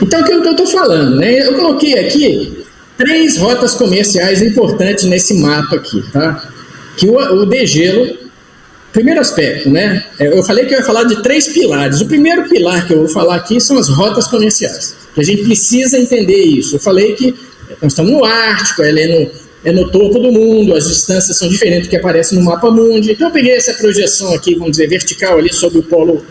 Então, o que eu estou falando, né? Eu coloquei aqui 3 rotas comerciais importantes nesse mapa aqui, tá? Que o degelo, primeiro aspecto, né? Eu falei que eu ia falar de 3 pilares. O primeiro pilar que eu vou falar aqui são as rotas comerciais, que a gente precisa entender isso. Eu falei que nós estamos no Ártico, ela é no topo do mundo, as distâncias são diferentes do que aparece no mapa mundi. Então eu peguei essa projeção aqui, vamos dizer, vertical ali sobre o polo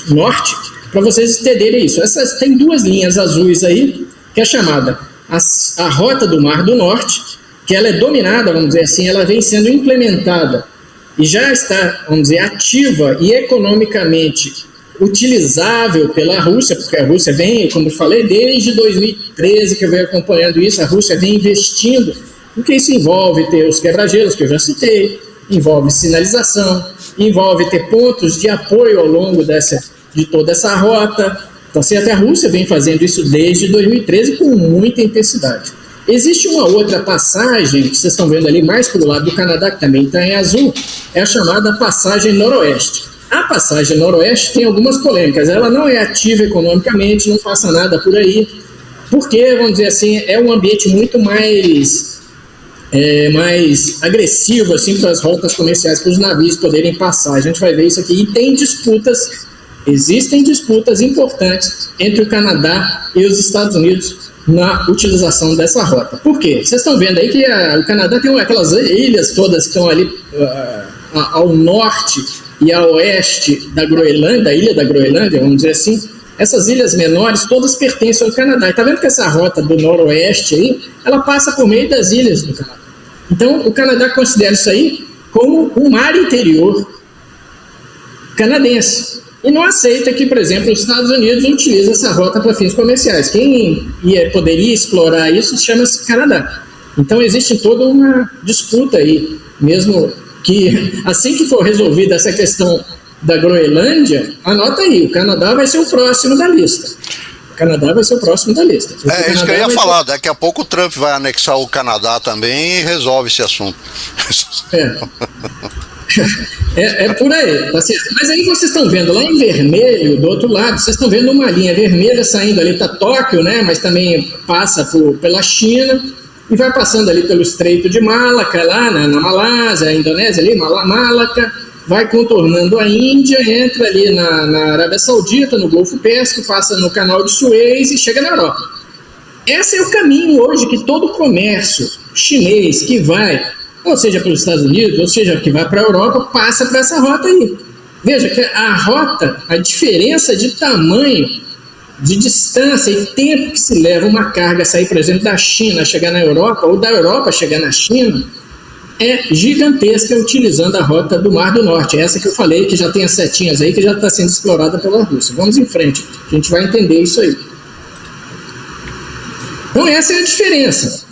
norte, para vocês entenderem isso. Tem 2 linhas azuis aí, que é chamada a Rota do Mar do Norte, que ela é dominada, vamos dizer assim, ela vem sendo implementada e já está, vamos dizer, ativa e economicamente utilizável pela Rússia, porque a Rússia vem, como eu falei, desde 2013 que eu venho acompanhando isso, a Rússia vem investindo, porque isso envolve ter os quebra-gelos, que eu já citei, envolve sinalização, envolve ter pontos de apoio ao longo de toda essa rota. Então, a Rússia vem fazendo isso desde 2013 com muita intensidade. Existe uma outra passagem, que vocês estão vendo ali mais para o lado do Canadá, que também está em azul, é a chamada passagem noroeste. A passagem noroeste tem algumas polêmicas, ela não é ativa economicamente, não passa nada por aí, porque, vamos dizer assim, é um ambiente muito mais agressivo assim, para as rotas comerciais, para os navios poderem passar. A gente vai ver isso aqui, e tem disputas, existem disputas importantes entre o Canadá e os Estados Unidos na utilização dessa rota. Por quê? Vocês estão vendo aí que o Canadá tem aquelas ilhas todas que estão ali ao norte e a oeste da Groenlândia, da ilha da Groenlândia, vamos dizer assim. Essas ilhas menores todas pertencem ao Canadá. E está vendo que essa rota do noroeste aí, ela passa por meio das ilhas do Canadá. Então, o Canadá considera isso aí como um mar interior canadense. E não aceita que, por exemplo, os Estados Unidos utilizem essa rota para fins comerciais. Quem poderia explorar isso chama-se Canadá. Então, existe toda uma disputa aí, mesmo que, assim que for resolvida essa questão da Groenlândia, anota aí, o Canadá vai ser o próximo da lista. O Canadá vai ser o próximo da lista. É isso que eu ia falar, daqui a pouco o Trump vai anexar o Canadá também e resolve esse assunto. É por aí, tá certo. Mas aí vocês estão vendo lá em vermelho, do outro lado, vocês estão vendo uma linha vermelha saindo ali para Tóquio, né? Mas também passa pela China e vai passando ali pelo Estreito de Malaca, lá na Malásia, Indonésia, ali, Malaca, vai contornando a Índia, entra ali na Arábia Saudita, no Golfo Pérsico, passa no Canal de Suez e chega na Europa. Esse é o caminho hoje que todo comércio chinês que vai, ou seja pelos Estados Unidos, ou seja que vai para a Europa, passa por essa rota aí. Veja que a rota, a diferença de tamanho, de distância e tempo que se leva uma carga sair, por exemplo, da China chegar na Europa, ou da Europa chegar na China, é gigantesca utilizando a rota do Mar do Norte. Essa que eu falei, que já tem as setinhas aí, que já está sendo explorada pela Rússia. Vamos em frente, a gente vai entender isso aí. Então essa é a diferença.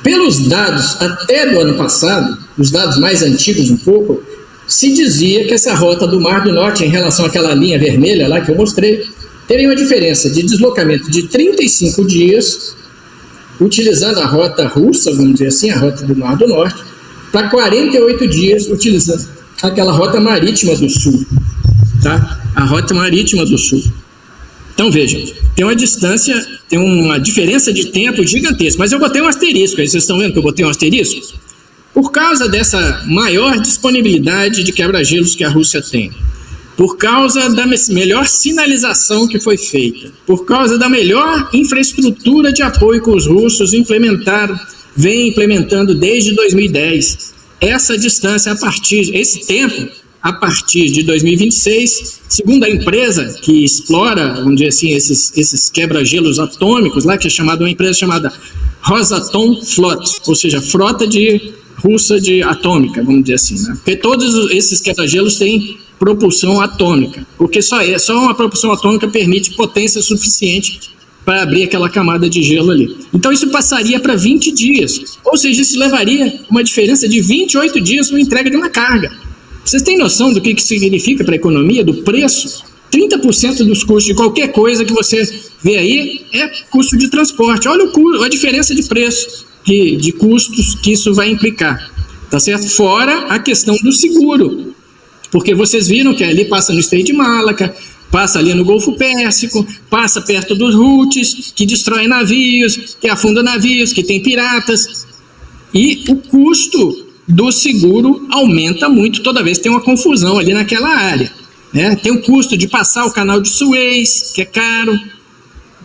Pelos dados até do ano passado, os dados mais antigos um pouco, se dizia que essa rota do Mar do Norte, em relação àquela linha vermelha lá que eu mostrei, teria uma diferença de deslocamento de 35 dias, utilizando a rota russa, vamos dizer assim, a rota do Mar do Norte, para 48 dias, utilizando aquela rota marítima do sul, tá? A rota marítima do sul. Então, vejam, tem uma distância, tem uma diferença de tempo gigantesca, mas eu botei um asterisco, aí vocês estão vendo que eu botei um asterisco? Por causa dessa maior disponibilidade de quebra-gelos que a Rússia tem, por causa da melhor sinalização que foi feita, por causa da melhor infraestrutura de apoio que os russos vem implementando desde 2010, essa distância esse tempo, a partir de 2026, segundo a empresa que explora, vamos dizer assim, esses quebra-gelos atômicos, lá, que é uma empresa chamada Rosatom Flot, ou seja, frota russa de atômica, vamos dizer assim, né? Porque todos esses quebra-gelos têm propulsão atômica, porque só uma propulsão atômica permite potência suficiente para abrir aquela camada de gelo ali. Então isso passaria para 20 dias, ou seja, isso levaria uma diferença de 28 dias na entrega de uma carga. Vocês têm noção do que significa para a economia, do preço? 30% dos custos de qualquer coisa que você vê aí é custo de transporte. Olha a diferença de preço, de custos que isso vai implicar, tá certo? Fora a questão do seguro, porque vocês viram que ali passa no Estreito de Malaca, Passa ali no Golfo Pérsico, passa perto dos Houthis, que destroem navios, que afundam navios, que tem piratas. E o custo do seguro aumenta muito toda vez que tem uma confusão ali naquela área, né? Tem o custo de passar o canal de Suez, que é caro,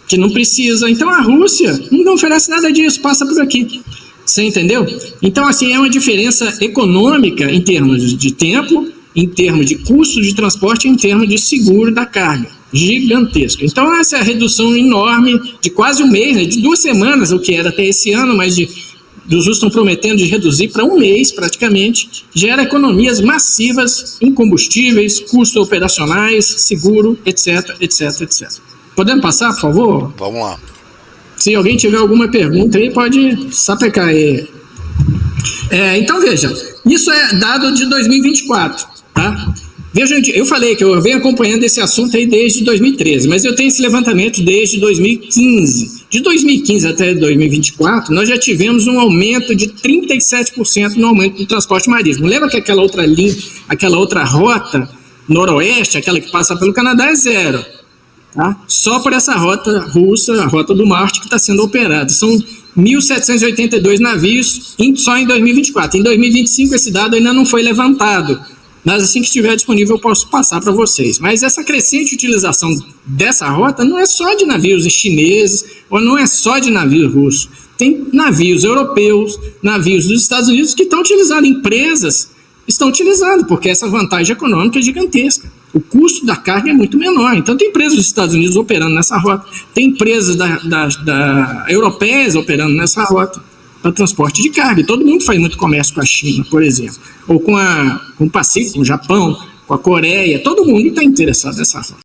que não precisa. Então a Rússia não oferece nada disso, passa por aqui. Você entendeu? Então, assim, é uma diferença econômica em termos de tempo, em termos de custo de transporte, em termos de seguro da carga. Gigantesco. Então, essa é a redução enorme de quase um mês, né, de 2 semanas, o que era até esse ano, mas os russos estão prometendo de reduzir para um mês, praticamente, gera economias massivas em combustíveis, custos operacionais, seguro, etc, etc, etc. Podemos passar, por favor? Vamos lá. Se alguém tiver alguma pergunta aí, pode sapecar aí. Então, veja, isso é dado de 2024, tá? Veja, eu falei que eu venho acompanhando esse assunto aí desde 2013, mas eu tenho esse levantamento desde 2015. De 2015 até 2024, nós já tivemos um aumento de 37% no aumento do transporte marítimo. Lembra que aquela outra linha, aquela outra rota noroeste, aquela que passa pelo Canadá, é zero. Tá? Só por essa rota russa, a rota do Marte, que está sendo operada. São 1.782 navios só em 2024. Em 2025 esse dado ainda não foi levantado, mas assim que estiver disponível eu posso passar para vocês. Mas essa crescente utilização dessa rota não é só de navios chineses ou não é só de navios russos. Tem navios europeus, navios dos Estados Unidos que estão utilizando, empresas estão utilizando, porque essa vantagem econômica é gigantesca. O custo da carga é muito menor. Então, tem empresas dos Estados Unidos operando nessa rota, tem empresas europeias operando nessa rota para transporte de carga. E todo mundo faz muito comércio com a China, por exemplo, ou com o Pacífico, com o Japão, com a Coreia. Todo mundo está interessado nessa rota.